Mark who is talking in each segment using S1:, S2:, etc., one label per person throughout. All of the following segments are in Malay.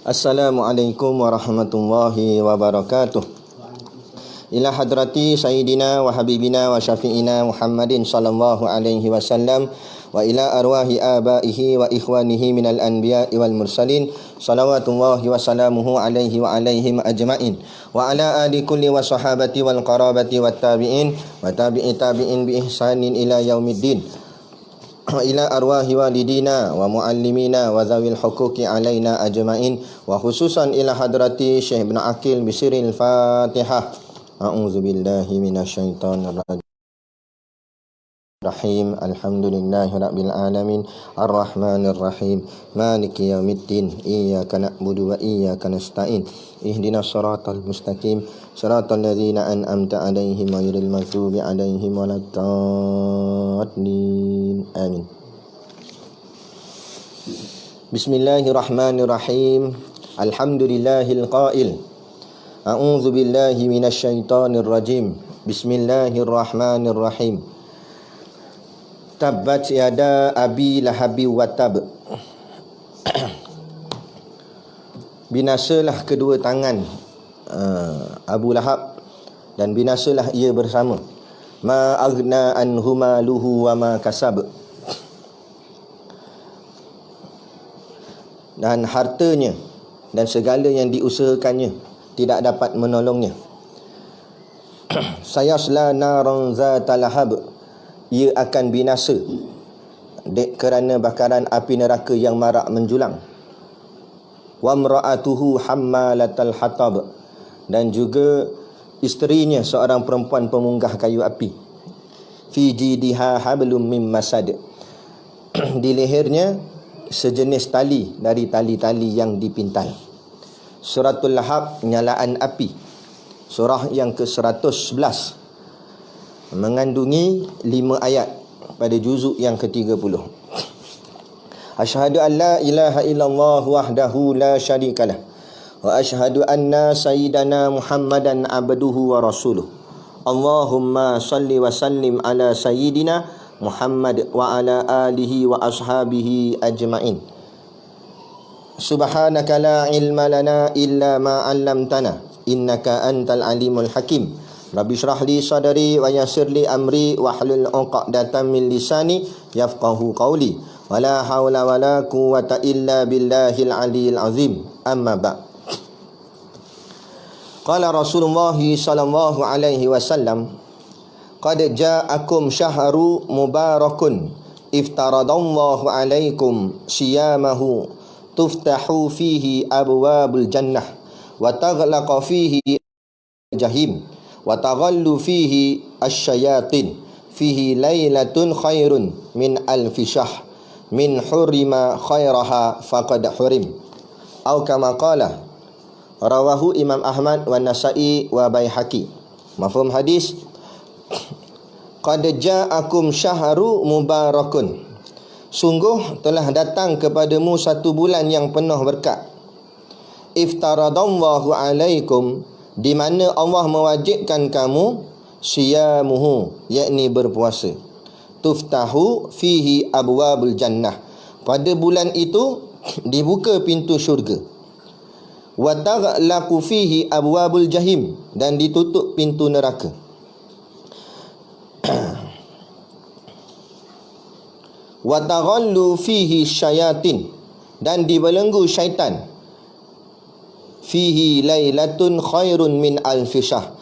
S1: Assalamualaikum warahmatullahi wabarakatuh. Ila hadrati sayyidina wa habibina wa syafi'ina Muhammadin sallallahu alaihi wasallam wa ila arwahi abaihi wa ikhwanihi minal anbiya'i wal mursalin salawatullahi wa salamuhu alaihi wa alaihim ajma'in wa ala ali kulli wa sahabati wal qarabati wat tabi'in wa tabi'i tabi'in bi ihsanin ila yaumiddin wa ila arwahi walidina wa muallimina wa zawil huquqi alaina ajma'in wa khususan ila hadrati Syekh Ibn Aqil bisiril Fatihah. A'udzu billahi minasyaitonir rajim. Alhamdulillahirabbil alamin arrahmanir rahim maliki yaumiddin iyyaka na'budu wa iyyaka nasta'in ihdinas siratal mustaqim siratal ladzina an'amta 'alaihim ghairil maghdubi 'alaihim waladdallin amin. Bismillahirrahmanirrahim. Alhamdulillahil qail a'udzu billahi minasyaitonir rajim. Bismillahirrahmanirrahim. Tabbat yada abi lahabi wa tab. Binasalah kedua tangan Abu Lahab dan binasalah ia bersama. Ma aghna anhu maluhu wa ma kasab. Dan hartanya dan segala yang diusahakannya tidak dapat menolongnya. Sayasla naran zata lahab. Ia akan binasa kerana bakaran api neraka yang marak menjulang. Wa mra'atuhu hammalatal hatab. Dan juga isterinya seorang perempuan pemunggah kayu api. Fi jidiha hablum mim masad. Di lehernya sejenis tali dari tali-tali yang dipintal. Suratul Lahab, nyalaan api. Surah yang ke-111, mengandungi 5 ayat pada juzuk yang ke-30. Asyhadu an la ilaha illallah wahdahu la syarikalah wa asyhadu anna sayyidana Muhammadan abduhu wa rasuluh. Allahumma salli wa sallim ala sayyidina Muhammad wa ala alihi wa ashabihi ajma'in. Subhanaka la ilma lana illa ma 'allamtana innaka antal alimul hakim. Rabbi syrah li sadri wa yassir li amri wa hlul 'uqdatam min lisani yafqahu qawli. Wala haula wala quwwata illa billahil aliyil azim. Amma ba'. Qala Rasulullah sallallahu alaihi wasallam, qad ja'akum syahru mubarakun iftaradallahu alaikum siyamahu tuftahu fihi abwabul jannah wa taghlaqa fihi jahim wa taghallu fihi asyayatin fihi lailatun khairun min alfi syahr min hurima khairaha faqad hurim atau kama qala. Rawahu Imam Ahmad wa Nasa'i wa Baihaqi. Mafhum hadis, qad ja'akum syahru mubarakun. Sungguh telah datang kepadamu satu bulan yang penuh berkat. Iftaradallahu alaikum, di mana Allah mewajibkan kamu siyamuhu, yakni berpuasa. Tuftahu fihi abwabul jannah, pada bulan itu dibuka pintu syurga. Wa taghlaqu fihi abwabul jahim, dan ditutup pintu neraka. Wa taghallu fihi syayatin, dan dibelenggu syaitan. Fihi lailatun khairun min alfi syahr,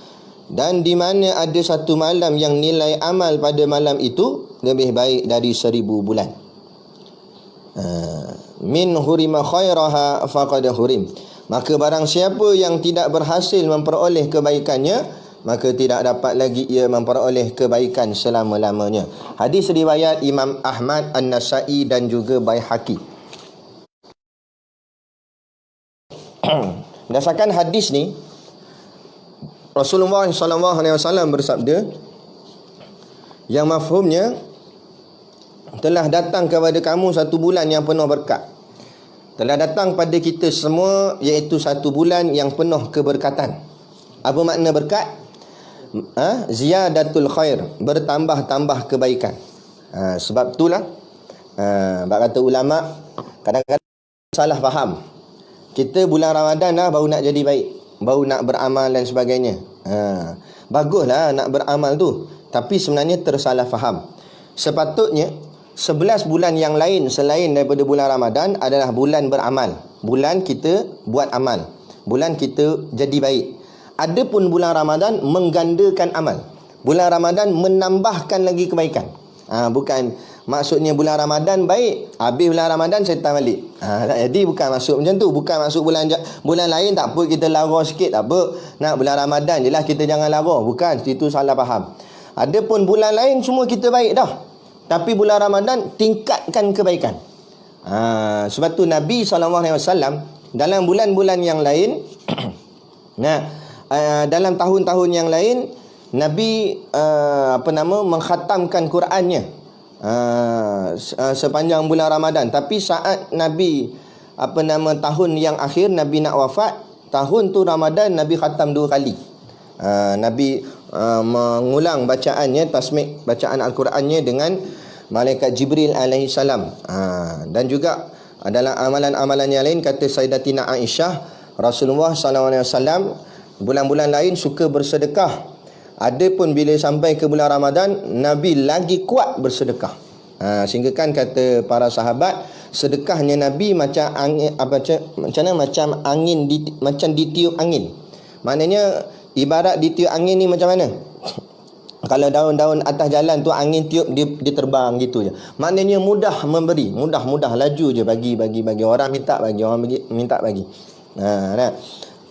S1: dan di mana ada satu malam yang nilai amal pada malam itu lebih baik dari 1000 bulan. Min hurima khairaha faqad hurim. Maka barang siapa yang tidak berhasil memperoleh kebaikannya, maka tidak dapat lagi ia memperoleh kebaikan selama-lamanya. Hadis riwayat Imam Ahmad, An-Nasa'i dan juga Baihaqi. Berdasarkan hadis ni, Rasulullah SAW bersabda yang mafhumnya, telah datang kepada kamu satu bulan yang penuh berkat. Telah datang pada kita semua, iaitu satu bulan yang penuh keberkatan. Apa makna berkat? Ziyadatul khair, bertambah-tambah kebaikan. Sebab itulah bab kata ulama, kadang-kadang salah faham. Kita bulan Ramadan dah baru nak jadi baik, baru nak beramal dan sebagainya. Baguslah nak beramal tu, tapi sebenarnya tersalah faham. Sepatutnya 11 bulan yang lain selain daripada bulan Ramadan adalah bulan beramal. Bulan kita buat amal, bulan kita jadi baik. Adapun bulan Ramadan menggandakan amal. Bulan Ramadan menambahkan lagi kebaikan. Bukan maksudnya bulan Ramadan baik, habis bulan Ramadan syaitan balik. Jadi bukan masuk macam tu. Bukan masuk bulan lain tak apa, kita lara sikit tak apa. Nak bulan Ramadan je lah kita jangan lara. Bukan, itu salah faham. Adapun bulan lain semua kita baik dah, tapi bulan Ramadan tingkatkan kebaikan. Sebab tu Nabi SAW dalam bulan-bulan yang lain dalam tahun-tahun yang lain Nabi mengkhatamkan Qurannya sepanjang bulan Ramadan. Tapi saat Nabi tahun yang akhir Nabi nak wafat, tahun tu Ramadan Nabi khatam 2 kali. Nabi mengulang bacaannya, tasmik bacaan Al-Qurannya dengan malaikat Jibril alaihi salam. Dan juga dalam amalan-amalan yang lain, kata Sayyidatina Aisyah, Rasulullah SAW bulan-bulan lain suka bersedekah. Adapun bila sampai ke bulan Ramadan, Nabi lagi kuat bersedekah. Sehingga kan kata para sahabat, sedekahnya Nabi macam angin, macam angin macam ditiup angin. Maknanya ibarat ditiup angin ni macam mana? Kalau daun-daun atas jalan tu angin tiup dia terbang gitu je. Maknanya mudah memberi, mudah laju je bagi orang minta bagi, orang minta bagi.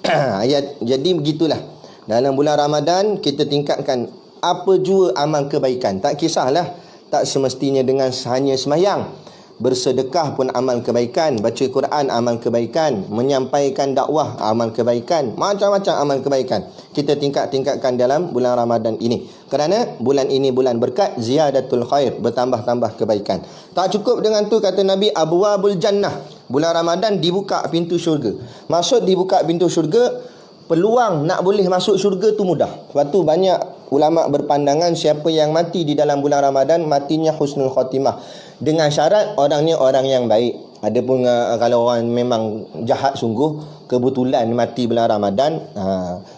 S1: Ayat jadi begitulah. Dalam bulan Ramadan kita tingkatkan apa jua amal kebaikan. Tak kisahlah, tak semestinya dengan hanya sembahyang. Bersedekah pun amal kebaikan, baca Quran amal kebaikan, menyampaikan dakwah amal kebaikan, macam-macam amal kebaikan kita tingkatkan dalam bulan Ramadan ini. Kerana bulan ini bulan berkat, ziyadatul khair, bertambah-tambah kebaikan. Tak cukup dengan tu, kata Nabi, abwabul jannah, bulan Ramadan dibuka pintu syurga. Maksud dibuka pintu syurga, peluang nak boleh masuk syurga tu mudah. Sebab tu banyak ulama berpandangan siapa yang mati di dalam bulan Ramadan matinya husnul khatimah, dengan syarat orangnya orang yang baik. Adapun kalau orang memang jahat sungguh, kebetulan mati bulan Ramadan,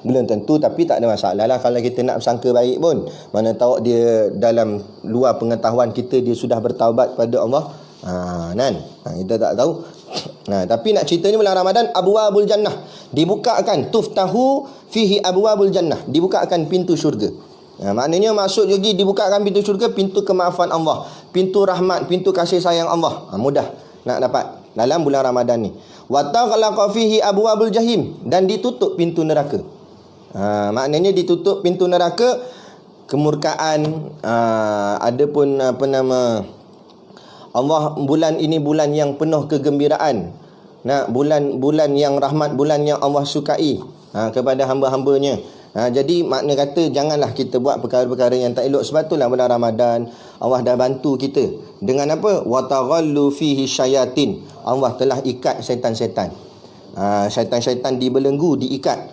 S1: belum tentu, tapi tak ada masalah lah kalau kita nak sangka baik pun. Mana tahu dia dalam luar pengetahuan kita dia sudah bertaubat kepada Allah. Kita tak tahu. Tapi nak ceritanya bulan Ramadan, abwabul jannah dibukakan, tuftahu fihi abwabul jannah, dibukakan pintu syurga. Maknanya maksud juga dibukakan pintu syurga, pintu kemaafan Allah, pintu rahmat, pintu kasih sayang Allah. Mudah nak dapat dalam bulan Ramadan ni. Wa taghlaqa fihi abwabul jahim, dan ditutup pintu neraka. Maknanya ditutup pintu neraka, kemurkaan, adapun Allah, bulan ini bulan yang penuh kegembiraan. Bulan yang rahmat, bulan yang Allah sukai kepada hamba-hambanya. Jadi makna kata janganlah kita buat perkara-perkara yang tak elok. Sebab itulah bulan Ramadan Allah dah bantu kita dengan apa? Wa taghallu fihi syayatin. Allah telah ikat syaitan-syaitan. Syaitan-syaitan dibelenggu, diikat.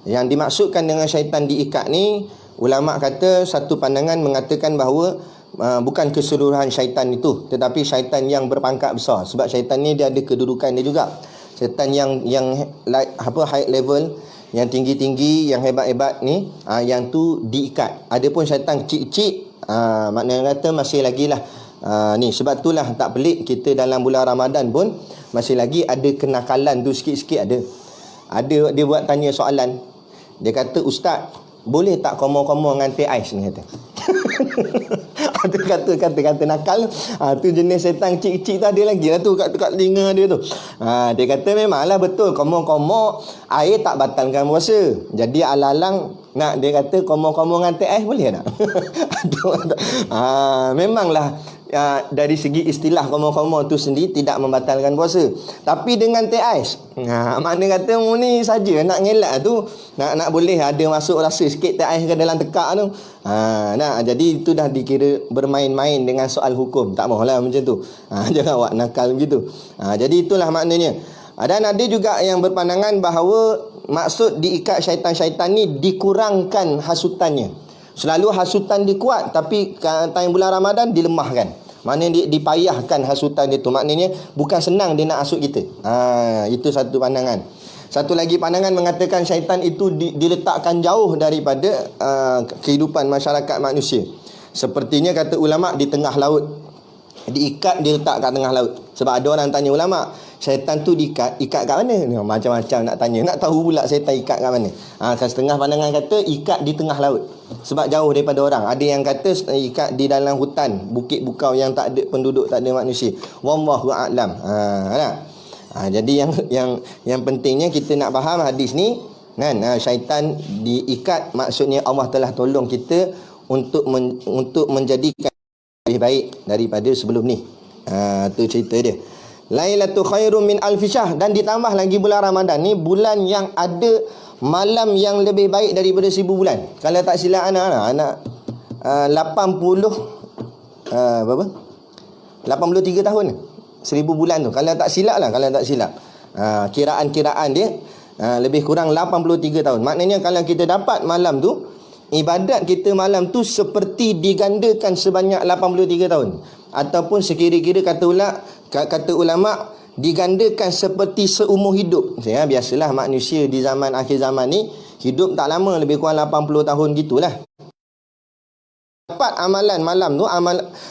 S1: Yang dimaksudkan dengan syaitan diikat ni, ulama kata satu pandangan mengatakan bahawa bukan keseluruhan syaitan itu, tetapi syaitan yang berpangkat besar. Sebab syaitan ni dia ada kedudukan dia juga. Syaitan yang high level, yang tinggi-tinggi, yang hebat-hebat ni, yang tu diikat. Adapun syaitan kecil-kecil, maknanya kata masih lagi lah ni. Sebab itulah tak pelik kita dalam bulan Ramadan pun masih lagi ada kenakalan tu sikit-sikit ada. Dia buat tanya soalan. Dia kata, "Ustaz, boleh tak komo-komo dengan teh ais ni?" kata. Kata nakal. Tu jenis setan kecil-kecil tu ada lagi lah tu kat telinga dia tu. Dia kata memanglah betul, komo-komo air tak batalkan puasa. Jadi alalang nak, dia kata komo-komo dengan teh ais boleh tak? Memanglah dari segi istilah komo-komo tu sendiri tidak membatalkan puasa. Tapi dengan teh ais, makna kata ni saja nak ngelak tu, nak boleh ada masuk rasa sikit teh ais ke dalam tekak tu. Jadi itu dah dikira bermain-main dengan soal hukum. Tak maulah macam tu. Jangan buat nakal begitu. Jadi itulah maknanya. Dan ada juga yang berpandangan bahawa maksud diikat syaitan-syaitan ni dikurangkan hasutannya. Selalu hasutan dikuat, tapi time bulan Ramadan dilemahkan. Maknanya dia dipayahkan hasutan dia tu. Maknanya bukan senang dia nak hasut kita. Itu satu pandangan. Satu lagi pandangan mengatakan syaitan itu diletakkan jauh daripada kehidupan masyarakat manusia. Sepertinya kata ulama di tengah laut. Diikat, diletak kat tengah laut. Sebab ada orang tanya ulama, syaitan tu ikat kat mana? Macam-macam nak tanya. Nak tahu pula syaitan ikat kat mana. Setengah pandangan kata ikat di tengah laut. Sebab jauh daripada orang. Ada yang kata ikat di dalam hutan, bukit bukau yang tak ada penduduk, tak ada manusia. Wallahu a'lam. Jadi yang pentingnya kita nak faham hadis ni kan, syaitan diikat, maksudnya Allah telah tolong kita untuk menjadikan lebih baik daripada sebelum ni. Tu cerita dia. Lailatul khairum min alfi syahr. Dan ditambah lagi bulan Ramadan ni bulan yang ada malam yang lebih baik daripada 1000 bulan. Kalau tak silap anak 80 berapa? 83 tahun 1000 bulan tu. Kalau tak silap lah, kalau tak silap. Kiraan-kiraan dia lebih kurang 83 tahun. Maknanya kalau kita dapat malam tu, ibadat kita malam tu seperti digandakan sebanyak 83 tahun. Ataupun sekira-kira kata ulama digandakan seperti seumur hidup. Biasalah manusia di zaman akhir zaman ni hidup tak lama, lebih kurang 80 tahun gitulah. Dapat amalan malam tu,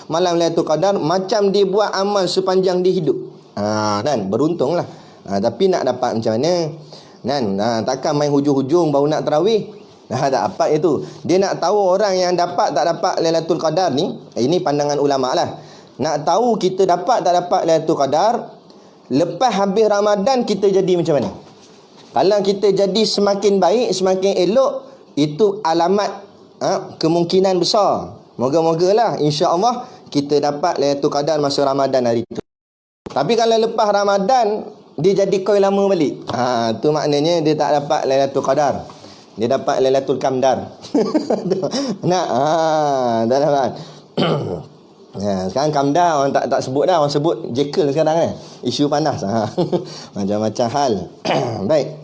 S1: malam Lailatul Qadar, macam dia buat amal sepanjang dia hidup. Kan beruntunglah. Tapi nak dapat macam mana? Kan takkan main hujung-hujung baru nak tarawih. Tak dapat itu. Dia nak tahu orang yang dapat tak dapat Lailatul Qadar ni, ini pandangan ulama lah. Nak tahu kita dapat tak dapat Lailatul Qadar, lepas habis Ramadan kita jadi macam mana? Kalau kita jadi semakin baik, semakin elok, itu alamat kemungkinan besar. Moga-mogalah insya-Allah kita dapat Lailatul Qadar masa Ramadan hari itu. Tapi kalau lepas Ramadan dia jadi koi lama balik, tu maknanya dia tak dapat Lailatul Qadar. Dia dapat Lailatul Kamdar. Tak dapat. Sekarang Kamdar orang tak sebut dah, orang sebut Jekyll sekarang kan. Isu panas. Macam-macam hal. Baik.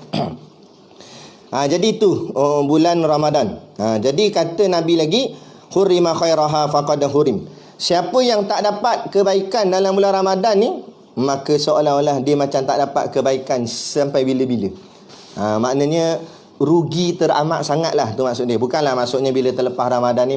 S1: Jadi itu bulan Ramadan. Jadi kata Nabi lagi, hurima khairaha faqad hurim. Siapa yang tak dapat kebaikan dalam bulan Ramadan ni, maka seolah-olah dia macam tak dapat kebaikan sampai bila-bila. Maknanya rugi teramat sangatlah, tu maksud dia. Bukanlah maksudnya bila terlepas Ramadan ni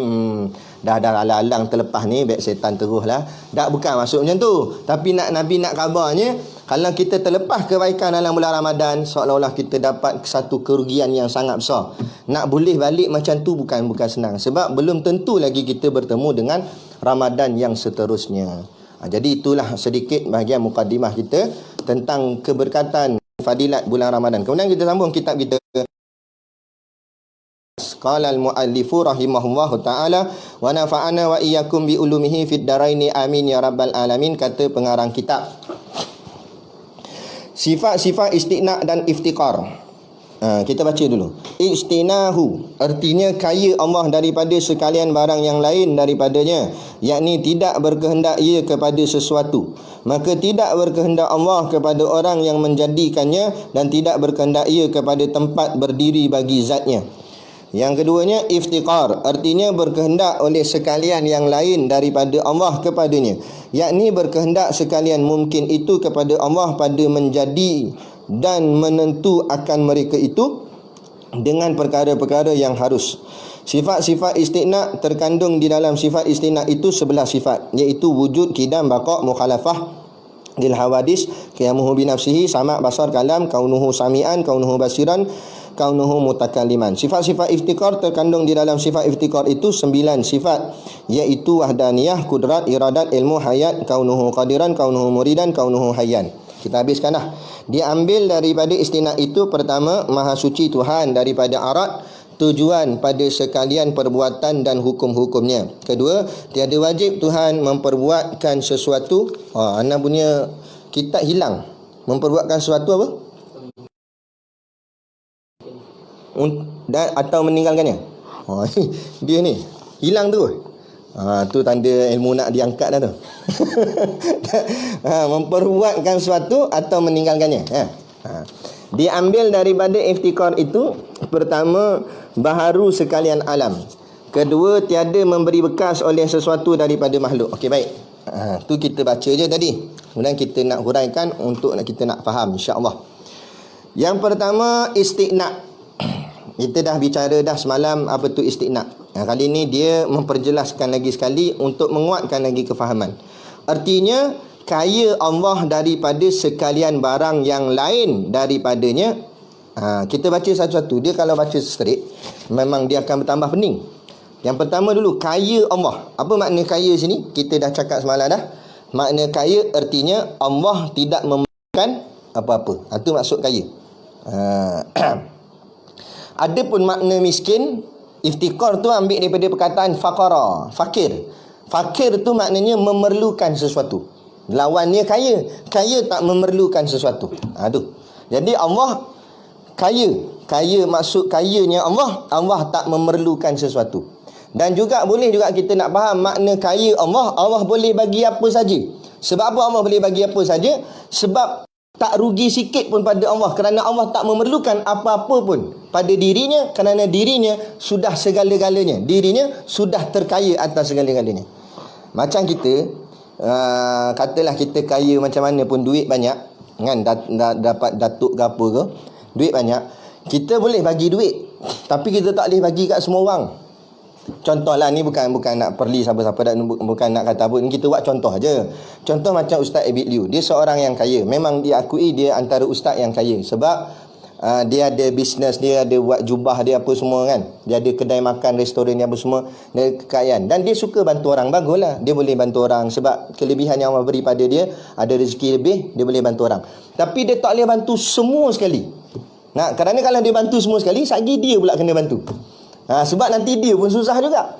S1: dah alang-alang terlepas ni baik setan teruslah. Tak, bukan maksud macam tu. Tapi Nabi nak kabarnya, kalau kita terlepas kebaikan dalam bulan Ramadan, seolah-olah kita dapat satu kerugian yang sangat besar. Nak boleh balik macam tu bukan senang. Sebab belum tentu lagi kita bertemu dengan Ramadan yang seterusnya. Jadi itulah sedikit bahagian mukadimah kita tentang keberkatan fadilat bulan Ramadan. Kemudian kita sambung kitab kita. Qala al-muallifu rahimahullahu ta'ala wa nafa'ana wa iyyakum bi ulumihi fid daraini amin ya rabbal alamin. Kata pengarang kitab, sifat-sifat istighna dan iftikar. Kita baca dulu. Istinahu artinya kaya Allah daripada sekalian barang yang lain daripadanya, yakni tidak berkehendak ia kepada sesuatu. Maka tidak berkehendak Allah kepada orang yang menjadikannya, dan tidak berkehendak ia kepada tempat berdiri bagi zatnya. Yang keduanya iftikar, artinya berkehendak oleh sekalian yang lain daripada Allah kepadanya, yakni berkehendak sekalian mungkin itu kepada Allah pada menjadi dan menentu akan mereka itu dengan perkara-perkara yang harus. Sifat-sifat istighna terkandung di dalam sifat istighna itu 11 sifat, iaitu wujud, qidam, baqa', mukhalafah lil hawadis, qiyamuhu bi nafsihi, sama', basar, kalam, kaunuhu sami'an, kaunuhu basiran, kaunuhu mutakalliman. Sifat-sifat iftikar terkandung di dalam sifat iftikar itu 9 sifat, iaitu wahdaniyah, kudrat, iradat, ilmu, hayat, kaunuhu qadiran, kaunuhu muridan, kaunuhu hayyan. Kita habiskan dah. Diambil daripada istighna itu, pertama, maha suci Tuhan daripada arat, tujuan pada sekalian perbuatan dan hukum-hukumnya. Kedua, tiada wajib Tuhan memperbuatkan sesuatu. Ana punya kitab hilang. Memperbuatkan sesuatu apa? Atau meninggalkannya. Dia ni hilang tu. Tu tanda ilmu nak diangkat dah tu. Memperbuatkan sesuatu atau meninggalkannya. Diambil daripada iftikar itu, pertama, baharu sekalian alam. Kedua, tiada memberi bekas oleh sesuatu daripada makhluk. Okey, baik. Tu kita baca je tadi. Kemudian kita nak huraikan untuk kita nak faham insya-Allah. Yang pertama istiqna'. Kita dah bicara dah semalam apa tu istiqna'. Kali ni dia memperjelaskan lagi sekali untuk menguatkan lagi kefahaman. Artinya kaya Allah daripada sekalian barang yang lain daripadanya. Kita baca satu-satu. Dia kalau baca straight memang dia akan bertambah pening. Yang pertama dulu, kaya Allah. Apa makna kaya sini? Kita dah cakap semalam dah. Makna kaya artinya Allah tidak memerlukan apa-apa. Itu maksud kaya. Adapun makna miskin, iftikar tu ambil daripada perkataan faqara, fakir. Fakir tu maknanya memerlukan sesuatu. Lawannya kaya. Kaya tak memerlukan sesuatu. Tu. Jadi Allah kaya. Kaya maksud kayanya Allah. Allah tak memerlukan sesuatu. Dan juga boleh juga kita nak faham makna kaya Allah. Allah boleh bagi apa saja. Sebab apa Allah boleh bagi apa saja? Sebab tak rugi sikit pun pada Allah. Kerana Allah tak memerlukan apa-apa pun pada dirinya. Kerana dirinya sudah segala-galanya. Dirinya sudah terkaya atas segala-galanya. Macam kita, katalah kita kaya macam mana pun, duit banyak kan, dapat datuk ke apa ke, duit banyak, kita boleh bagi duit, tapi kita tak boleh bagi kat semua orang. Contohlah ni bukan nak perli siapa-siapa, bukan nak kata apa, kita buat contoh aja. Contoh macam Ustaz Abid Liu, dia seorang yang kaya. Memang diakui dia antara ustaz yang kaya sebab dia ada bisnes, dia ada buat jubah dia apa semua kan. Dia ada kedai makan, restoran dia apa semua, dia kekayaan. Dan dia suka bantu orang, baguslah. Dia boleh bantu orang sebab kelebihan yang Allah beri pada dia, ada rezeki lebih, dia boleh bantu orang. Tapi dia tak boleh bantu semua sekali. Kerana kalau dia bantu semua sekali, sagi dia pula kena bantu. Sebab nanti dia pun susah juga.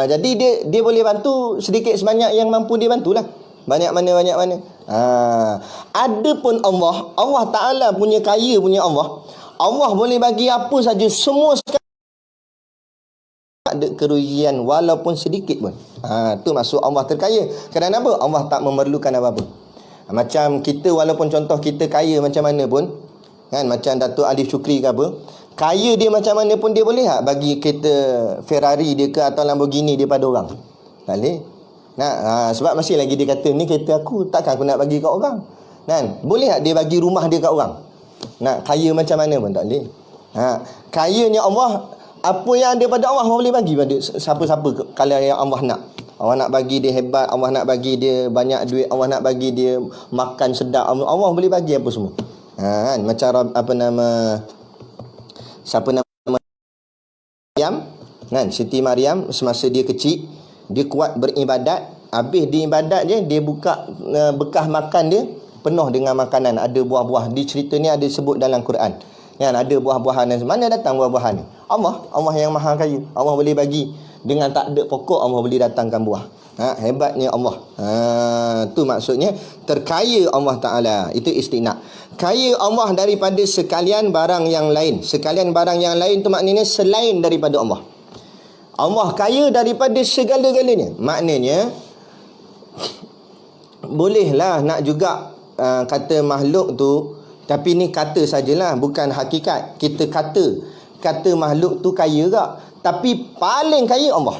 S1: Jadi dia boleh bantu sedikit sebanyak yang mampu dia bantulah. Banyak mana. Adapun Allah Ta'ala punya kaya punya Allah boleh bagi apa saja, semua sekali, ada kerugian walaupun sedikit pun. Tu maksud Allah terkaya. Kerana apa? Allah tak memerlukan apa-apa. Macam kita, walaupun contoh kita kaya macam mana pun kan, macam Datuk Alif Syukri ke apa, kaya dia macam mana pun dia boleh bagi kereta Ferrari dia ke atau Lamborghini dia pada orang. Tak boleh. Sebab masih lagi dia kata, ni kereta aku, takkan aku nak bagi kat orang kan. Boleh tak dia bagi rumah dia kat orang? Kaya macam mana pun tak boleh. Kayanya Allah, apa yang ada pada Allah boleh bagi pada siapa-siapa kalau yang Allah nak. Allah nak bagi dia hebat, Allah nak bagi dia banyak duit, Allah nak bagi dia makan sedap, Allah boleh bagi apa semua. Kan? Macam siapa nama Maryam kan, Siti Maryam, semasa dia kecil dia kuat beribadat, habis dia ibadat dia buka bekas makan dia penuh dengan makanan, ada buah-buah. Di cerita ni ada sebut dalam Quran kan, ada buah-buahan. Mana datang buah-buahan ni? Allah yang maha kaya. Allah boleh bagi dengan tak ada pokok, Allah boleh datangkan buah. Hebatnya Allah. Tu maksudnya terkaya Allah Ta'ala. Itu istiqna'. Kaya Allah daripada sekalian barang yang lain. Sekalian barang yang lain tu maknanya selain daripada Allah. Allah kaya daripada segala-galanya. Maknanya bolehlah nak juga kata makhluk tu, tapi ni kata sajalah, bukan hakikat. Kita kata makhluk tu kaya ke, tapi paling kaya Allah.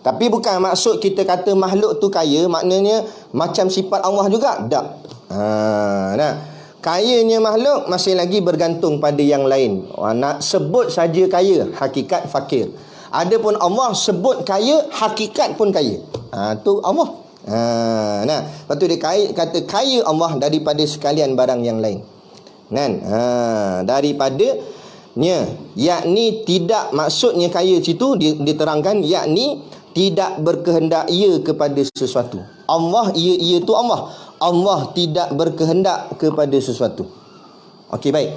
S1: Tapi bukan maksud kita kata makhluk tu kaya maknanya macam sifat Allah juga. Tak. Kayanya makhluk masih lagi bergantung pada yang lain. Nak sebut saja kaya, hakikat fakir. Adapun Allah sebut kaya, hakikat pun kaya. Tu Allah. Lepas tu dia kata kaya Allah daripada sekalian barang yang lain. Kan? Daripadanya, yakni tidak, maksudnya kaya situ diterangkan, yakni tidak berkehendak ia kepada sesuatu. Allah, ia tu Allah. Allah tidak berkehendak kepada sesuatu. Okey, baik.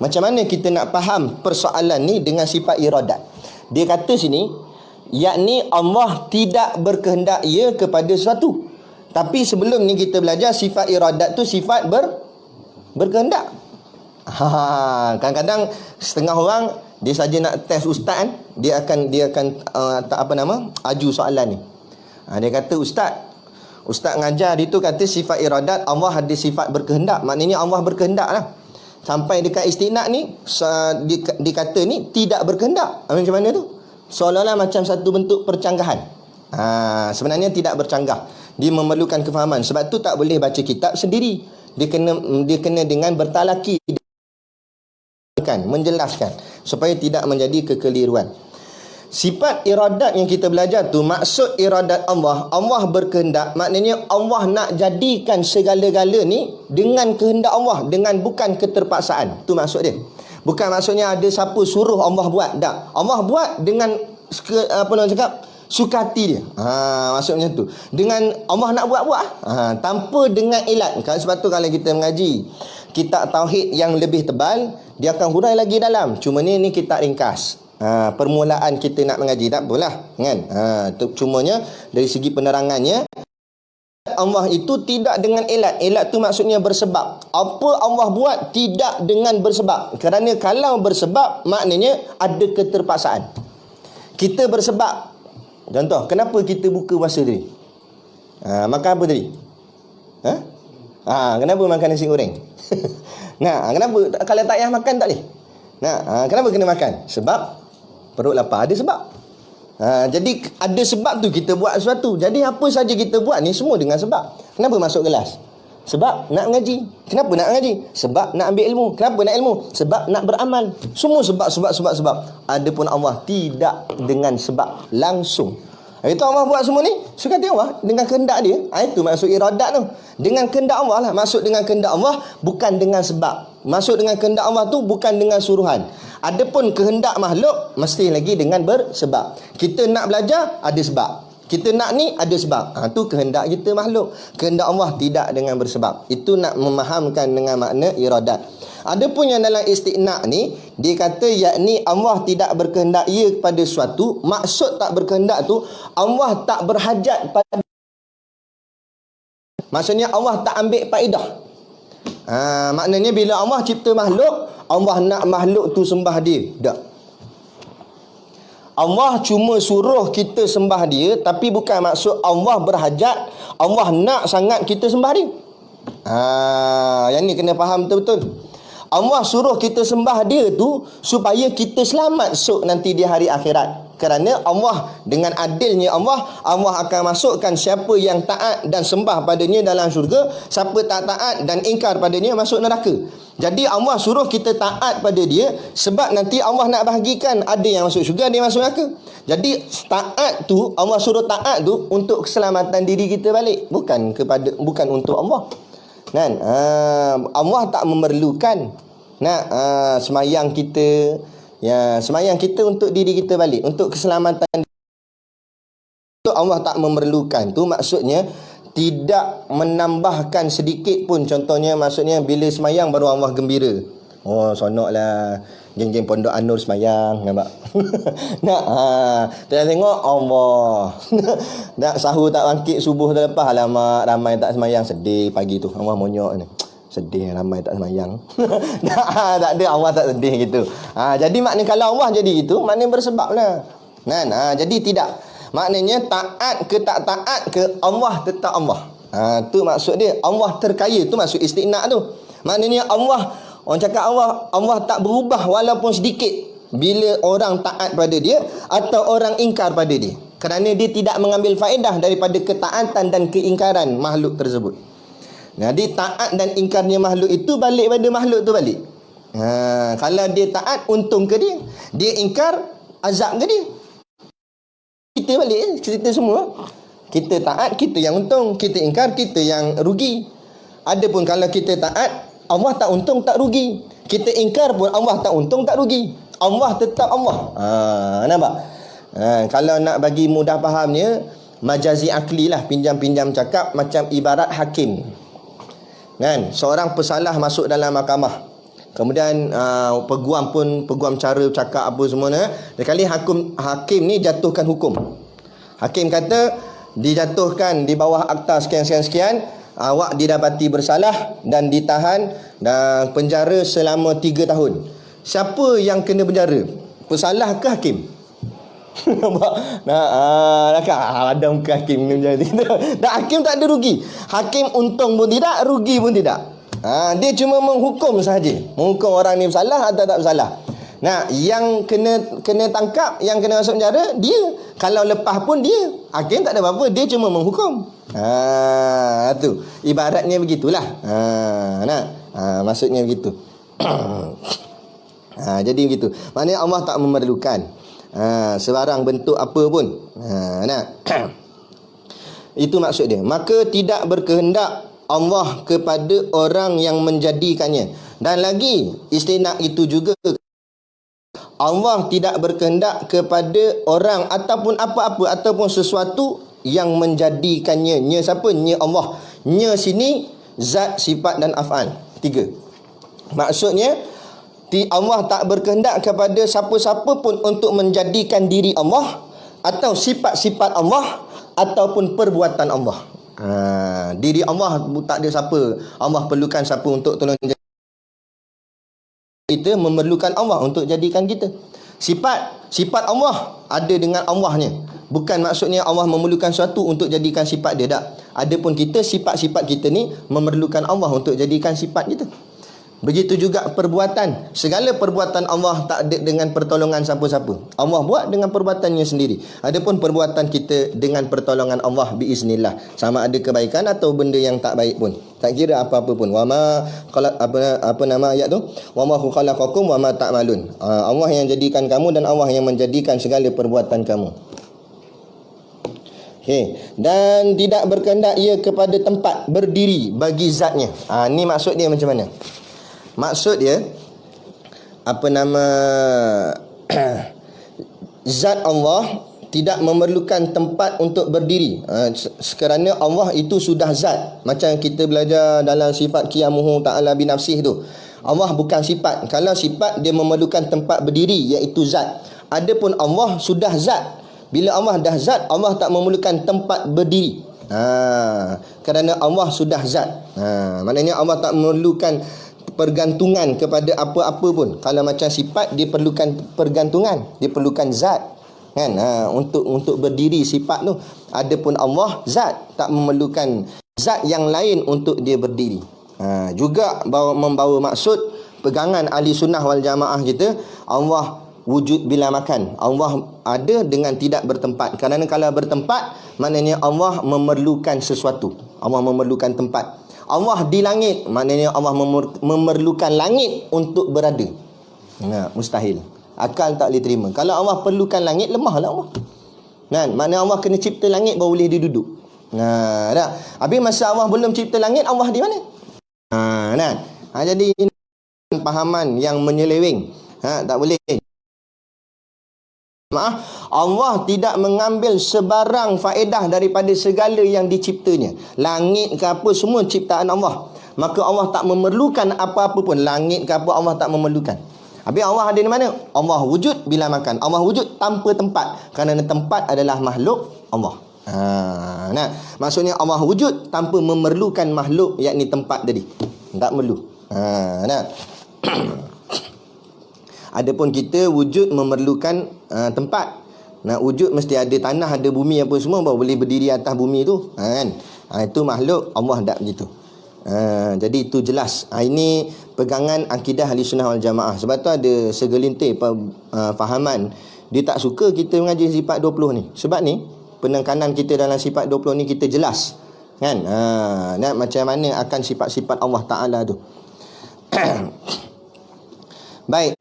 S1: Macam mana kita nak faham persoalan ni dengan sifat iradat? Dia kata sini, yakni Allah tidak berkehendak ia kepada sesuatu. Tapi sebelum ni kita belajar sifat iradat tu sifat berkehendak. Kadang-kadang setengah orang dia saja nak test ustaz kan, dia akan aju soalan ni. Dia kata ustaz ngajar itu kata sifat iradat Allah ada sifat berkehendak, maknanya Allah berkehendak lah. Sampai dekat istiqna' ni dikata ni tidak berkehendak. Macam mana tu? seolah-olah macam satu bentuk percanggahan. Sebenarnya tidak bercanggah. Dia memerlukan kefahaman. Sebab tu tak boleh baca kitab sendiri. Dia kena dengan bertalaki, menjelaskan supaya tidak menjadi kekeliruan. Sifat iradat yang kita belajar tu, maksud iradat Allah, Allah berkehendak, maknanya Allah nak jadikan segala-gala ni dengan kehendak Allah, dengan bukan keterpaksaan. Tu maksud dia. Bukan maksudnya ada siapa suruh Allah buat. Tak. Allah buat dengan suka hati dia. Maksudnya tu. Dengan Allah nak buat. Tanpa dengan ilat. Sebab tu kalau kita mengaji kitab tauhid yang lebih tebal, dia akan hurai lagi dalam. Cuma ni kitab ringkas. Permulaan kita nak mengaji, tak apalah kan. Cumanya dari segi penerangannya, Allah itu tidak dengan ilat. Ilat tu maksudnya bersebab. Apa Allah buat tidak dengan bersebab. Kerana kalau bersebab, maknanya ada keterpaksaan. Kita bersebab. Contoh, kenapa kita buka puasa tadi? Makan apa tadi? Kenapa makan nasi goreng? Kenapa kalau tak payah makan tak boleh? Kenapa kena makan? Sebab perut lapar. Ada sebab. Jadi ada sebab tu kita buat sesuatu. Jadi apa saja kita buat ni semua dengan sebab. Kenapa masuk kelas? Sebab nak ngaji. Kenapa nak ngaji? Sebab nak ambil ilmu. Kenapa nak ilmu? Sebab nak beramal. Semua sebab. Adapun Allah tidak dengan sebab langsung. Itu Allah buat semua ni suka hati Allah dengan kehendak dia. Itu maksud iradat tu. Dengan kehendak Allah lah. Maksud dengan kehendak Allah bukan dengan sebab. Maksud dengan kehendak Allah tu bukan dengan suruhan. Adapun kehendak makhluk mesti lagi dengan bersebab. Kita nak belajar ada sebab. Kita nak ni ada sebab. Tu kehendak kita makhluk. Kehendak Allah tidak dengan bersebab. Itu nak memahamkan dengan makna iradat. Adapun yang dalam istiqna' ni, dia kata yakni Allah tidak berkehendak ia kepada suatu. Maksud tak berkehendak tu, Allah tak berhajat pada. Maksudnya Allah tak ambil faedah. Maknanya bila Allah cipta makhluk, Allah nak makhluk tu sembah dia. Tak. Allah cuma suruh kita sembah dia, tapi bukan maksud Allah berhajat, Allah nak sangat kita sembah dia. Yang ni kena faham betul-betul. Allah suruh kita sembah dia tu supaya kita selamat esok nanti di hari akhirat. Kerana Allah dengan adilnya Allah akan masukkan siapa yang taat dan sembah padanya dalam syurga, siapa tak taat dan ingkar padanya masuk neraka. Jadi Allah suruh kita taat pada dia sebab nanti Allah nak bahagikan, ada yang masuk syurga, ada yang masuk neraka. Jadi taat tu, Allah suruh taat tu untuk keselamatan diri kita balik, bukan untuk Allah. Kan? Allah tak memerlukan semayang kita, semayang kita untuk diri kita balik, untuk keselamatan. Allah tak memerlukan tu maksudnya tidak menambahkan sedikit pun. Contohnya maksudnya bila semayang baru Allah gembira. Sonoklah geng-geng Pondok Anur semayang, nampak? Tengok Allah. Nak sahur tak bangkit subuh terlepas, alamak ramai tak semayang, sedih pagi tu. Allah monyok ni. Sedih ramai tak semayang. Tak ada, Allah tak sedih gitu. Jadi maknanya kalau Allah jadi gitu, maknanya bersebab lah. Jadi tidak. Maknanya taat ke tak taat ke, Allah tetap Allah. Tu maksud dia. Allah terkaya, tu maksud istiqna' tu. Maknanya Allah, orang cakap Allah tak berubah walaupun sedikit bila orang taat pada dia atau orang ingkar pada dia. Kerana dia tidak mengambil faedah daripada ketaatan dan keingkaran makhluk tersebut. Jadi taat dan ingkarnya makhluk itu balik pada makhluk tu balik. Kalau dia taat, untung ke dia? Dia ingkar, azab ke dia? Kita balik, cerita semua. Kita taat, kita yang untung. Kita ingkar, kita yang rugi. Adapun kalau kita taat, Allah tak untung, tak rugi. Kita ingkar pun Allah tak untung, tak rugi. Allah tetap Allah. Nampak? Kalau nak bagi mudah fahamnya, majazi akli lah, pinjam-pinjam cakap, macam ibarat hakim. Kan? Seorang pesalah masuk dalam mahkamah. Kemudian peguam cara cakap apa semua ni. Sekali hakim ni jatuhkan hukum. Hakim kata dijatuhkan di bawah akta sekian-sekian, awak didapati bersalah dan ditahan dan penjara selama 3 tahun. Siapa yang kena penjara? Pesalah ke hakim? Nampak? Ada muka hakim ni penjara. Dan hakim tak ada rugi. Hakim untung pun tidak, rugi pun tidak. Dia cuma menghukum sahaja. Menghukum orang ni bersalah atau tak bersalah. Nah, yang kena tangkap, yang kena masuk penjara dia. Kalau lepas pun dia. Hakim tak ada apa-apa, dia cuma menghukum. Tu. Ibaratnya begitulah. Maksudnya begitu. Jadi begitu. Maknanya Allah tak memerlukan sebarang bentuk apa pun. Itu maksud dia. Maka tidak berkehendak Allah kepada orang yang menjadikannya. Dan lagi istinaq itu juga, Allah tidak berkehendak kepada orang ataupun apa-apa ataupun sesuatu yang menjadikannya. Nya siapa? Nya Allah. Nya sini zat, sifat dan af'al. 3. Maksudnya Allah tak berkehendak kepada siapa-siapa pun untuk menjadikan diri Allah atau sifat-sifat Allah ataupun perbuatan Allah. Diri Allah tak ada siapa Allah perlukan siapa untuk tolong. Kita memerlukan Allah untuk jadikan kita. Sifat Allah ada dengan Allahnya. Bukan maksudnya Allah memerlukan sesuatu untuk jadikan sifat dia, tak. Adapun kita, sifat-sifat kita ni memerlukan Allah untuk jadikan sifat kita. Begitu juga perbuatan. Segala perbuatan Allah tak ada dengan pertolongan siapa-siapa. Allah buat dengan perbuatannya sendiri. Adapun perbuatan kita dengan pertolongan Allah biiznillah. Sama ada kebaikan atau benda yang tak baik pun. Tak kira apa-apa pun. Wama apa nama ayat tu? Wama khalaqakum wama ta'malun. Allah yang jadikan kamu dan Allah yang menjadikan segala perbuatan kamu. Okay. Dan tidak berkehendak ia kepada tempat berdiri bagi zatnya. Ni maksud dia macam mana? Maksud dia zat Allah tidak memerlukan tempat untuk berdiri. Kerana Allah itu sudah zat. Macam kita belajar dalam sifat qiyamuhu ta'ala binafsih tu. Allah bukan sifat. Kalau sifat dia memerlukan tempat berdiri, iaitu zat. Adapun Allah sudah zat. Bila Allah dah zat, Allah tak memerlukan tempat berdiri. Kerana Allah sudah zat. Maknanya Allah tak memerlukan pergantungan kepada apa-apa pun. Kalau macam sifat, dia perlukan pergantungan, dia perlukan zat, kan? Untuk berdiri sifat tu. Adapun Allah zat, tak memerlukan zat yang lain untuk dia berdiri. Juga membawa maksud pegangan ahli sunnah wal jamaah kita, Allah wujud bila makan. Allah ada dengan tidak bertempat. Kerana kalau bertempat, maknanya Allah memerlukan sesuatu. Allah memerlukan tempat. Allah di langit, maknanya Allah memerlukan langit untuk berada. Mustahil. Akal tak boleh terima. Kalau Allah perlukan langit, lemahlah Allah. Maknanya Allah kena cipta langit baru boleh dia duduk. Tak? Habis masa Allah belum cipta langit, Allah di mana? Jadi ini pahaman yang menyeleweng. Tak boleh. Allah tidak mengambil sebarang faedah daripada segala yang diciptanya. Langit ke apa, semua ciptaan Allah. Maka Allah tak memerlukan apa-apa pun. Langit ke apa, Allah tak memerlukan. Habis Allah ada di mana? Allah wujud bila makan. Allah wujud tanpa tempat. Kerana tempat adalah makhluk Allah. Maksudnya Allah wujud tanpa memerlukan makhluk, yakni tempat tadi. Tak perlu. Adapun kita wujud memerlukan tempat. Wujud mesti ada tanah, ada bumi apa semua baru boleh berdiri atas bumi tu. Itu makhluk, Allah tak begitu. Jadi itu jelas. Ini pegangan akidah ahli sunnah wal jamaah. Sebab tu ada segelintir fahaman dia tak suka kita mengaji sifat 20 ni. Sebab ni penekanan kita dalam sifat 20 ni kita jelas, kan? Macam mana akan sifat-sifat Allah Ta'ala tu. Baik.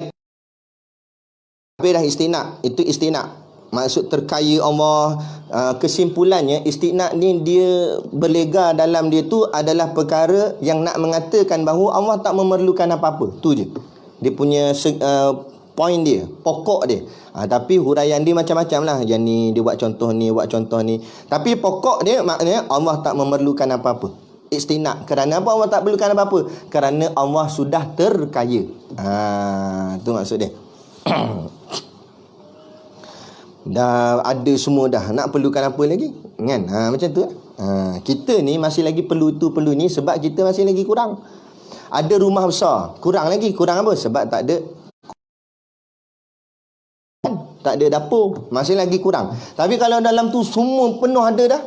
S1: Tapi dah istinaq, itu istinaq. Maksud terkaya Allah. Kesimpulannya istinaq ni dia berlega dalam dia tu adalah perkara yang nak mengatakan bahawa Allah tak memerlukan apa-apa. Tu je. Dia punya point dia, pokok dia. Tapi huraian dia macam-macam lah. Yang ni dia buat contoh ni, buat contoh ni. Tapi pokok dia maknanya Allah tak memerlukan apa-apa. Istinaq. Kerana apa Allah tak perlukan apa-apa? Kerana Allah sudah terkaya. Tu maksud dia. Dah ada semua dah. Nak perlukan apa lagi? Kan? Macam tu. Kita ni masih lagi perlu tu, perlu ni. Sebab kita masih lagi kurang. Ada rumah besar, kurang lagi. Kurang apa? Sebab tak ada dapur, masih lagi kurang. Tapi kalau dalam tu semua penuh ada dah.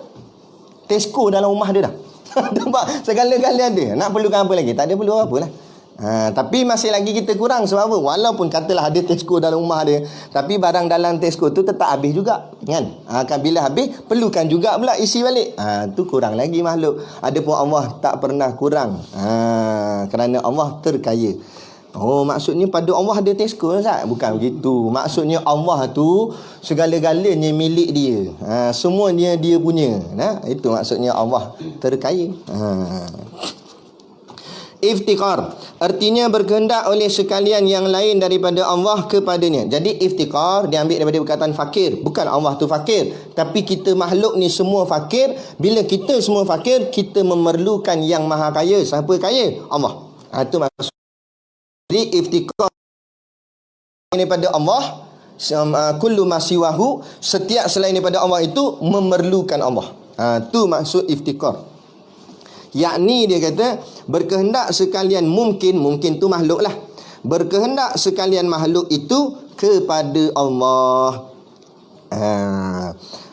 S1: Tesco dalam rumah dia dah. Nampak? Segala-gala ada. Nak perlukan apa lagi? Tak ada perlu apa lah. Tapi masih lagi kita kurang. Sebab apa? Walaupun katalah ada Tesco dalam rumah dia, tapi barang dalam Tesco tu tetap habis juga, kan? Bila habis, perlukan juga pula isi balik. Tu kurang lagi makhluk. Adapun Allah tak pernah kurang. Kerana Allah terkaya. Oh, maksudnya pada Allah ada Tesco, Ustaz? Bukan begitu. Maksudnya Allah tu segala-galanya milik dia. Semuanya dia punya. Itu maksudnya Allah terkaya. Iftikar artinya berkehendak oleh sekalian yang lain daripada Allah kepadanya. Jadi iftikar diambil daripada perkataan fakir. Bukan Allah tu fakir, tapi kita makhluk ni semua fakir. Bila kita semua fakir, kita memerlukan yang maha kaya. Siapa kaya? Allah. Itu maksud. Jadi iftikar daripada Allah, kullu ma siwahu, setiap selain daripada Allah itu memerlukan Allah. Tu maksud iftikar. Yakni dia kata berkehendak sekalian mungkin tu makhluk lah. Berkehendak sekalian makhluk itu kepada Allah.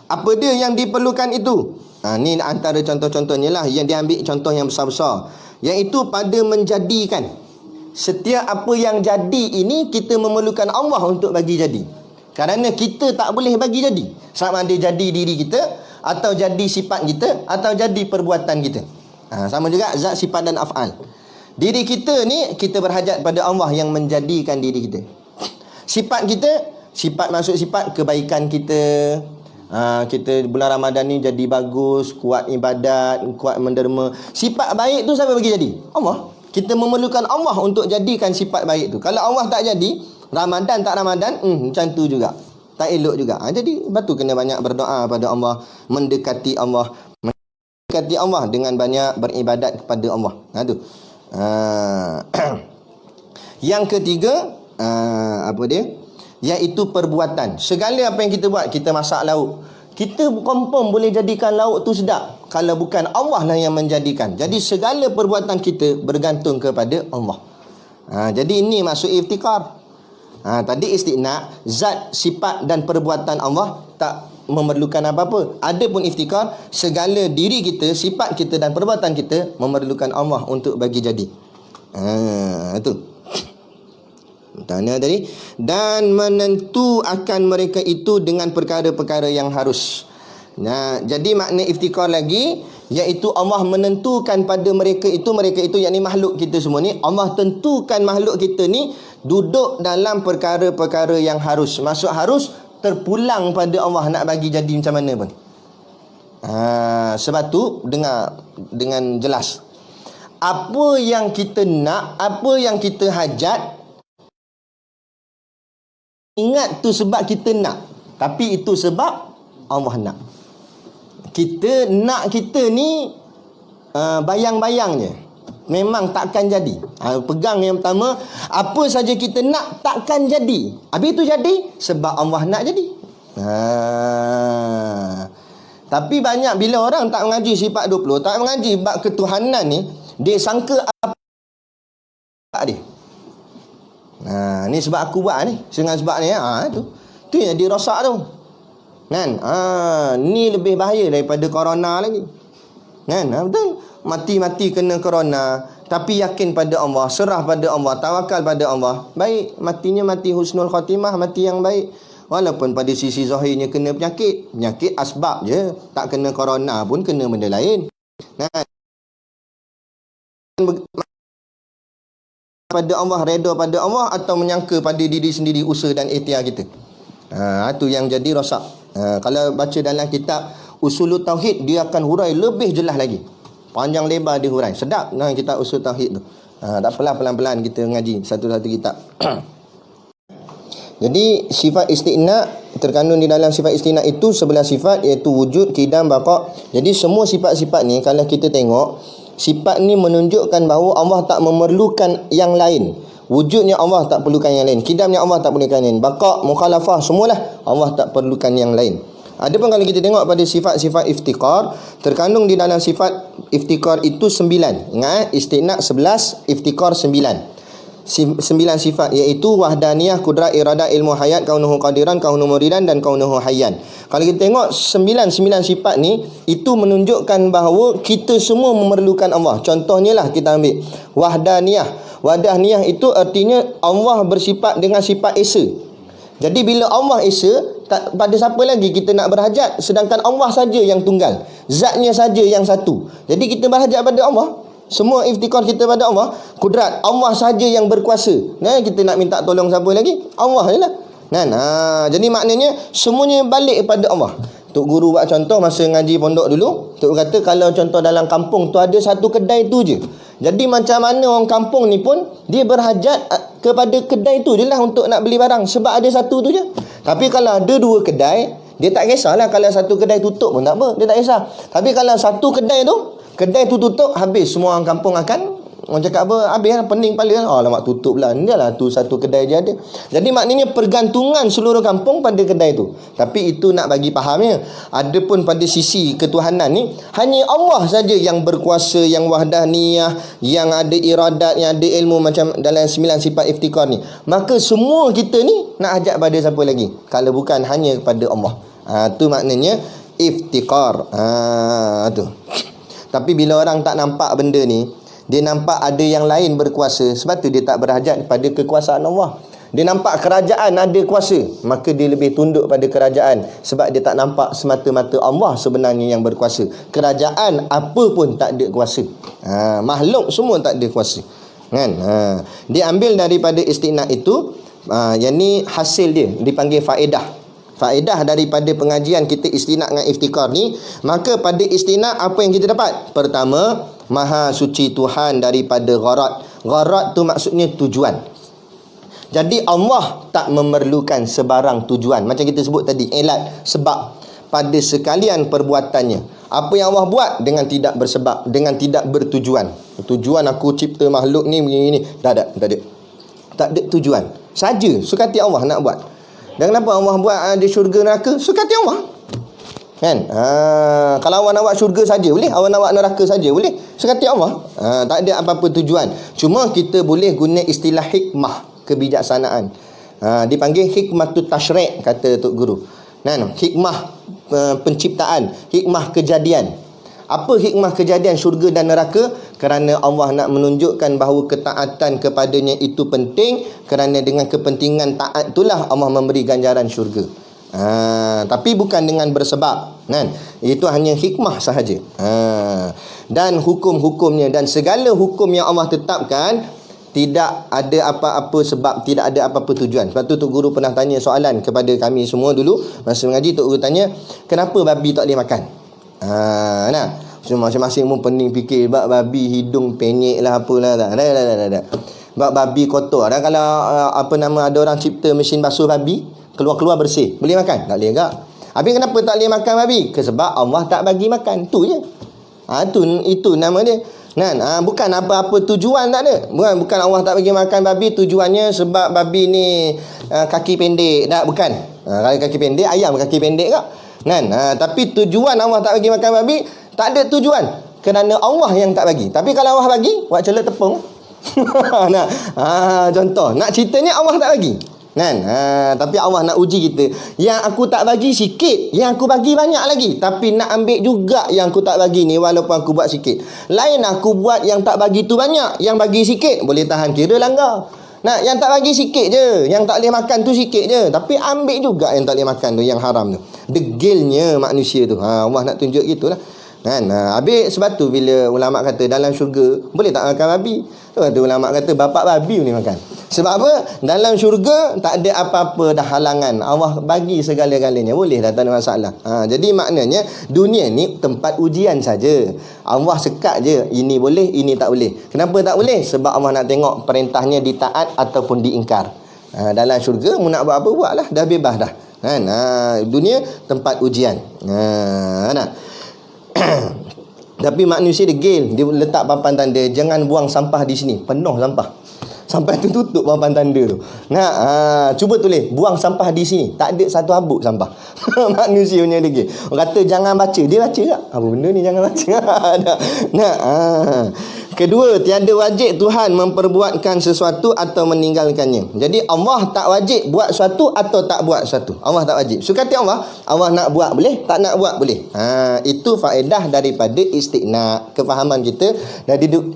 S1: Apa dia yang diperlukan itu? Ni antara contoh-contohnya lah yang diambil contoh yang besar-besar. Iaitu pada menjadikan. Setiap apa yang jadi ini kita memerlukan Allah untuk bagi jadi. Kerana kita tak boleh bagi jadi. Sama ada jadi diri kita, atau jadi sifat kita, atau jadi perbuatan kita. Sama juga zat, sifat dan af'al. Diri kita ni, kita berhajat pada Allah yang menjadikan diri kita. Sifat kita, sifat maksud sifat kebaikan kita. Kita bulan Ramadan ni jadi bagus, kuat ibadat, kuat menderma. Sifat baik tu siapa bagi jadi? Allah. Kita memerlukan Allah untuk jadikan sifat baik tu. Kalau Allah tak jadi, Ramadan tak Ramadan, macam tu juga. Tak elok juga. Jadi batu kena banyak berdoa pada Allah, mendekati Allah. Mendekati Allah dengan banyak beribadat kepada Allah. Tu. Yang ketiga, apa dia? Iaitu perbuatan. Segala apa yang kita buat, kita masak lauk, kita confirm boleh jadikan lauk tu sedap kalau bukan Allah lah yang menjadikan. Jadi segala perbuatan kita bergantung kepada Allah. Jadi ini maksud iftikar. Tadi istiqna, zat, sifat dan perbuatan Allah tak memerlukan apa-apa. Adapun iftikar, segala diri kita, sifat kita dan perbuatan kita memerlukan Allah untuk bagi jadi. Itu. Tanya tadi. Dan menentu akan mereka itu dengan perkara-perkara yang harus. Jadi makna iftikar lagi, iaitu Allah menentukan pada mereka itu yakni makhluk kita semua ni, Allah tentukan makhluk kita ni duduk dalam perkara-perkara yang harus. Maksud harus, terpulang pada Allah nak bagi jadi macam mana pun. Sebab tu dengar dengan jelas. Apa yang kita nak, apa yang kita hajat, ingat tu sebab kita nak, tapi itu sebab Allah nak. Kita nak kita ni bayang-bayang je, memang takkan jadi. Pegang yang pertama, apa saja kita nak takkan jadi. Habis itu jadi sebab Allah nak jadi. Tapi banyak bila orang tak mengaji sifat 20, tak mengaji bab ketuhanan ni, dia sangka apa dia. Ni sebab aku buat ni, dengan sebab ni tu yang dia rosak tu. Kan? Ni lebih bahaya daripada corona lagi. Kan? Betul. Mati-mati kena corona, tapi yakin pada Allah, serah pada Allah, tawakal pada Allah. Baik, matinya mati husnul khatimah, mati yang baik. Walaupun pada sisi zahirnya kena penyakit. Penyakit asbab je. Tak kena corona pun kena benda lain. Kan? Pada Allah, reda pada Allah, atau menyangka pada diri sendiri usaha dan ikhtiar kita. Itu yang jadi rosak. Kalau baca dalam kitab Usul Tauhid, dia akan hurai lebih jelas lagi. Panjang lebar dia hurai. Sedap kitab Usul Tauhid tu. Tak apalah, pelan-pelan kita ngaji satu-satu kitab. Jadi sifat istiqna terkandung di dalam sifat istiqna itu 11 sifat, iaitu wujud, qidam, baqa. Jadi semua sifat-sifat ni kalau kita tengok, sifat ni menunjukkan bahawa Allah tak memerlukan yang lain. Wujudnya Allah tak perlukan yang lain, qidamnya Allah tak perlukan yang lain, baqa, mukhalafah, semualah Allah tak perlukan yang lain. Adapun kalau kita tengok pada sifat-sifat iftikar, terkandung di dalam sifat iftikar itu 9. Ingat, istiqna 11, iftikar 9. 9 sifat, iaitu wahdaniyah, kudrat, iradah, ilmu, hayat, kaunuhu qadiran, kaunuhu muridan dan kaunuhu hayyan. Kalau kita tengok 9 sifat ni, itu menunjukkan bahawa kita semua memerlukan Allah. Contohnya lah kita ambil wahdaniyah. Wahdaniyah itu artinya Allah bersifat dengan sifat esa. Jadi bila Allah esa, tak pada siapa lagi kita nak berhajat, sedangkan Allah saja yang tunggal, zatnya saja yang satu. Jadi kita berhajat pada Allah. Semua iftikar kita pada Allah. Kudrat Allah saja yang berkuasa. Nah, kita nak minta tolong siapa lagi? Allah jelah. Kan? Jadi maknanya semuanya balik kepada Allah. Tok Guru buat contoh masa ngaji pondok dulu. Tok kata kalau contoh dalam kampung tu ada satu kedai tu je. Jadi macam mana orang kampung ni pun dia berhajat kepada kedai tu je lah untuk nak beli barang. Sebab ada satu tu je. Tapi kalau ada dua kedai, dia tak kisahlah kalau satu kedai tutup pun tak apa. Dia tak kisah. Tapi kalau satu kedai tu tutup, habis semua orang kampung akan, orang cakap apa, habis lah, pening kepala kan. Alamak, tutup lah. Ni lah tu satu kedai je ada. Jadi maknanya pergantungan seluruh kampung pada kedai tu. Tapi itu nak bagi fahamnya. Adapun pada sisi ketuhanan ni, hanya Allah saja yang berkuasa, yang wahdaniyah, yang ada iradat, yang ada ilmu macam dalam 9 sifat iftikar ni. Maka semua kita ni nak hajat pada siapa lagi? Kalau bukan hanya kepada Allah. Tu maknanya iftikar. Tu. Tapi bila orang tak nampak benda ni, dia nampak ada yang lain berkuasa, sebab tu dia tak berhajat pada kekuasaan Allah. Dia nampak kerajaan ada kuasa, maka dia lebih tunduk pada kerajaan, sebab dia tak nampak semata-mata Allah sebenarnya yang berkuasa. Kerajaan apa pun tak ada kuasa. Makhluk semua tak ada kuasa. Kan? Dia ambil daripada istinad itu, yang ni hasil dia dipanggil faedah. Faedah daripada pengajian kita istinad dengan iftikar ni, maka pada istinad apa yang kita dapat? Pertama, Maha suci Tuhan daripada gharat. Gharat tu maksudnya tujuan. Jadi Allah tak memerlukan sebarang tujuan. Macam kita sebut tadi, ilat, sebab pada sekalian perbuatannya. Apa yang Allah buat dengan tidak bersebab, dengan tidak bertujuan. Tujuan aku cipta makhluk ni begini. Tak ada tujuan. Saja suka hati Allah nak buat. Dan kenapa Allah buat ada syurga neraka? Suka hati Allah. Kan? Kalau awak nak buat syurga saja boleh, awak nak buat neraka saja boleh. Suka hati Allah. Tak ada apa-apa tujuan. Cuma kita boleh guna istilah hikmah, kebijaksanaan. Dipanggil hikmatut tasyri', kata Tok Guru. Kan? Hikmah penciptaan, hikmah kejadian. Apa hikmah kejadian syurga dan neraka? Kerana Allah nak menunjukkan bahawa ketaatan kepadanya itu penting. Kerana dengan kepentingan taat itulah Allah memberi ganjaran syurga. Tapi bukan dengan bersebab, kan? Itu hanya hikmah sahaja. Dan hukum-hukumnya dan segala hukum yang Allah tetapkan, tidak ada apa-apa sebab, tidak ada apa-apa tujuan. Sebab tu Tok Guru pernah tanya soalan kepada kami semua dulu masa mengaji. Tok Guru tanya, kenapa babi tak boleh makan? So, masing-masing pun pening fikir, bab babi hidung penyek lah apalah. Tak. Bab babi kotor. Dan kalau ada orang cipta mesin basuh babi, keluar-keluar bersih, boleh makan? Tak boleh agak. Habis kenapa tak boleh makan babi? Sebab Allah tak bagi makan. Tu je. Itu nama dia. Kan? Bukan apa-apa tujuan, tak ada. Bukan Allah tak bagi makan babi, tujuannya sebab babi ni kaki pendek. Tak, bukan. Kalau kaki pendek, ayam kaki pendek kak. Kan? Tapi tujuan Allah tak bagi makan babi, tak ada tujuan. Kerana Allah yang tak bagi. Tapi kalau Allah bagi, buat celat tepung. Contoh, nak ceritanya Allah tak bagi. Kan? Tapi Allah nak uji kita. Yang aku tak bagi sikit, yang aku bagi banyak lagi. Tapi nak ambil juga yang aku tak bagi ni, walaupun aku buat sikit. Lain aku buat yang tak bagi tu banyak, yang bagi sikit, boleh tahan kira langgar. Yang tak bagi sikit je, yang tak boleh makan tu sikit je. Tapi ambil juga yang tak boleh makan tu, yang haram tu. Degilnya manusia tu. Allah nak tunjuk gitulah. Kan? Habis sebab tu bila ulama kata dalam syurga boleh tak makan babi? Tu ulama kata bapak babi boleh makan. Sebab apa? Dalam syurga tak ada apa-apa dah halangan. Allah bagi segala-galanya. Boleh dah, tak ada masalah. Jadi maknanya dunia ni tempat ujian saja. Allah sekat je, ini boleh, ini tak boleh. Kenapa tak boleh? Sebab Allah nak tengok perintahnya ditaat ataupun diingkar. Dalam syurga mu nak buat apa buatlah, dah bebas dah. Kan? Dunia tempat ujian. Tapi manusia degil, dia letak papan tanda jangan buang sampah di sini, penuh sampah. Sampai tu tutup papan tanda tu. Cuba tulis buang sampah di sini, tak ada satu habuk sampah. Manusia punya degil. Orang kata jangan baca, dia baca tak? Apa benda ni jangan baca? Kedua, tiada wajib Tuhan memperbuatkan sesuatu atau meninggalkannya. Jadi Allah tak wajib buat sesuatu atau tak buat sesuatu. Allah tak wajib. So kata Allah nak buat boleh, tak nak buat boleh. Itu faedah daripada istiqna. Kefahaman kita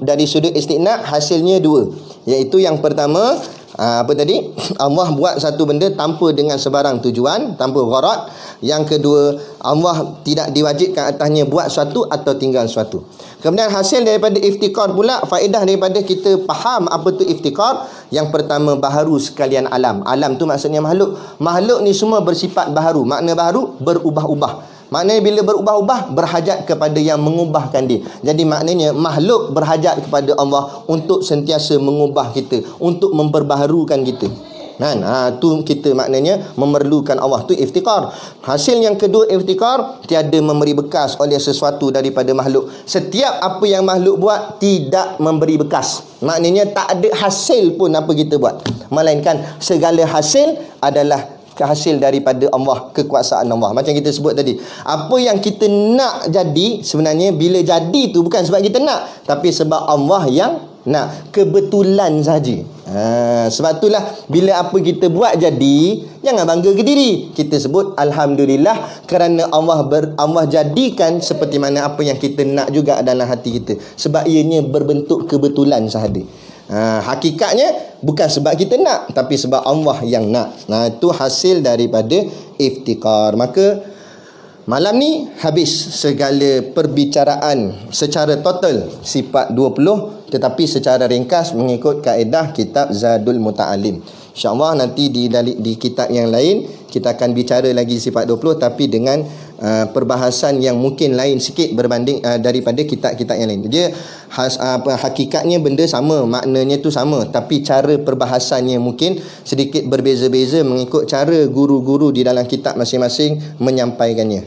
S1: dari sudut istiqna hasilnya dua. Iaitu yang pertama, apa tadi? Allah buat satu benda tanpa dengan sebarang tujuan, tanpa gharad. Yang kedua, Allah tidak diwajibkan atasnya buat sesuatu atau tinggal sesuatu. Kemudian hasil daripada iftikar pula, faedah daripada kita faham apa tu iftikar. Yang pertama, baharu sekalian alam. Alam tu maksudnya makhluk. Makhluk ni semua bersifat baharu. Makna baharu, berubah-ubah. Maknanya bila berubah-ubah, berhajat kepada yang mengubahkan dia. Jadi maknanya makhluk berhajat kepada Allah untuk sentiasa mengubah kita, untuk memperbaharukan kita. Kan? Tu kita maknanya memerlukan Allah. Tu iftikar. Hasil yang kedua iftikar, tiada memberi bekas oleh sesuatu daripada makhluk. Setiap apa yang makhluk buat tidak memberi bekas. Maknanya tak ada hasil pun apa kita buat, melainkan segala hasil adalah hasil daripada Allah, kekuasaan Allah. Macam kita sebut tadi, apa yang kita nak jadi, sebenarnya bila jadi tu bukan sebab kita nak, tapi sebab Allah yang nak. Kebetulan saja. Sebab itulah bila apa kita buat jadi, jangan bangga ke diri. Kita sebut Alhamdulillah kerana Allah jadikan seperti mana apa yang kita nak juga dalam hati kita. Sebab ianya berbentuk kebetulan sahaja. Hakikatnya bukan sebab kita nak, tapi sebab Allah yang nak. Itu hasil daripada iftikar. Maka malam ni habis segala perbicaraan secara total sifat 20, tetapi secara ringkas mengikut kaedah kitab Zadul Muta'alim. InsyaAllah nanti di kitab yang lain kita akan bicara lagi sifat 20, tapi dengan perbahasan yang mungkin lain sikit berbanding daripada kitab-kitab yang lain. Dia hakikatnya benda sama, maknanya tu sama, tapi cara perbahasannya mungkin sedikit berbeza-beza mengikut cara guru-guru di dalam kitab masing-masing menyampaikannya.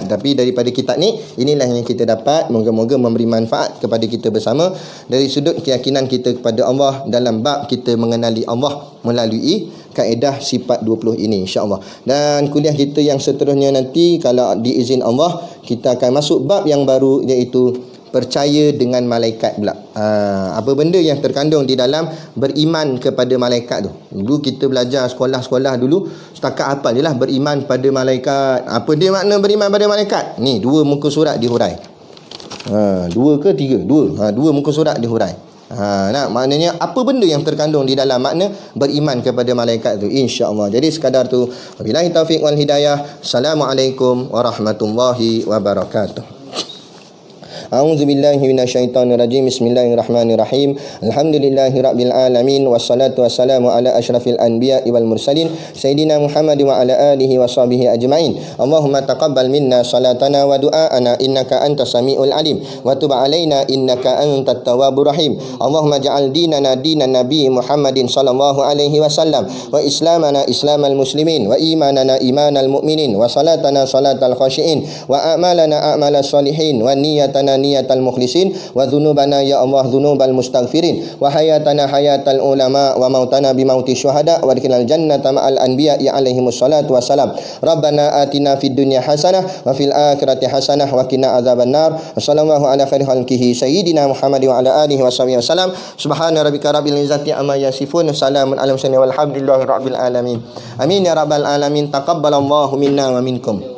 S1: Tapi daripada kitab ni, inilah yang kita dapat. Moga-moga memberi manfaat kepada kita bersama dari sudut keyakinan kita kepada Allah dalam bab kita mengenali Allah melalui kaedah sifat 20 ini, insya-Allah. Dan kuliah kita yang seterusnya nanti, kalau diizin Allah, kita akan masuk bab yang baru, iaitu percaya dengan malaikat pula. Apa benda yang terkandung di dalam beriman kepada malaikat tu. Dulu kita belajar sekolah-sekolah dulu, setakat hafal je lah beriman pada malaikat. Apa dia makna beriman pada malaikat? Ni 2 muka surat dihurai. 2 ke 3? 2 muka surat dihurai. Maknanya apa benda yang terkandung di dalam makna beriman kepada malaikat tu, insya-Allah. Jadi sekadar tu. Wabillahi taufiq wal hidayah. Assalamualaikum warahmatullahi wabarakatuh. A'udzu billahi minasyaitonir rajim. Bismillahirrahmanirrahim. Alhamdulillahirabbil alamin wassalatu wassalamu ala asyrafil anbiya'i wal mursalin sayyidina Muhammad wa ala alihi washabihi ajmain. Allahumma taqabbal minna salatana wa du'aana innaka antas samiul alim wa tub alaina innaka antat tawwabur rahim. Allahumma ja'al dinana dinan nabi Muhammadin sallallahu alaihi wasallam wa islamana islamal muslimin wa imanana imanal mu'minin wa salatana salatal khashiin wa a'malana a'malas solihin wa niyyatana niyatal mukhlisin wa dhunubana ya Allah dhunubal mustaghfirin wa hayatana hayatal ulama wa mautana bi mauti syuhada wa adkhilnal jannata ma'al anbiya ya alaihimus salatu wassalam. Rabbana atina fid dunya hasanah wa fil akhirati hasanah wa qina adzabannar. Wassallallahu ala khairi khalqihi sayyidina Muhammad wa ala alihi washabihi wasallam. Subhana rabbika rabbil izzati amma yasifun, salamun alal mursalin walhamdulillahi rabbil alamin. Amin ya rabbal alamin. Taqabbalallahu minna wa minkum.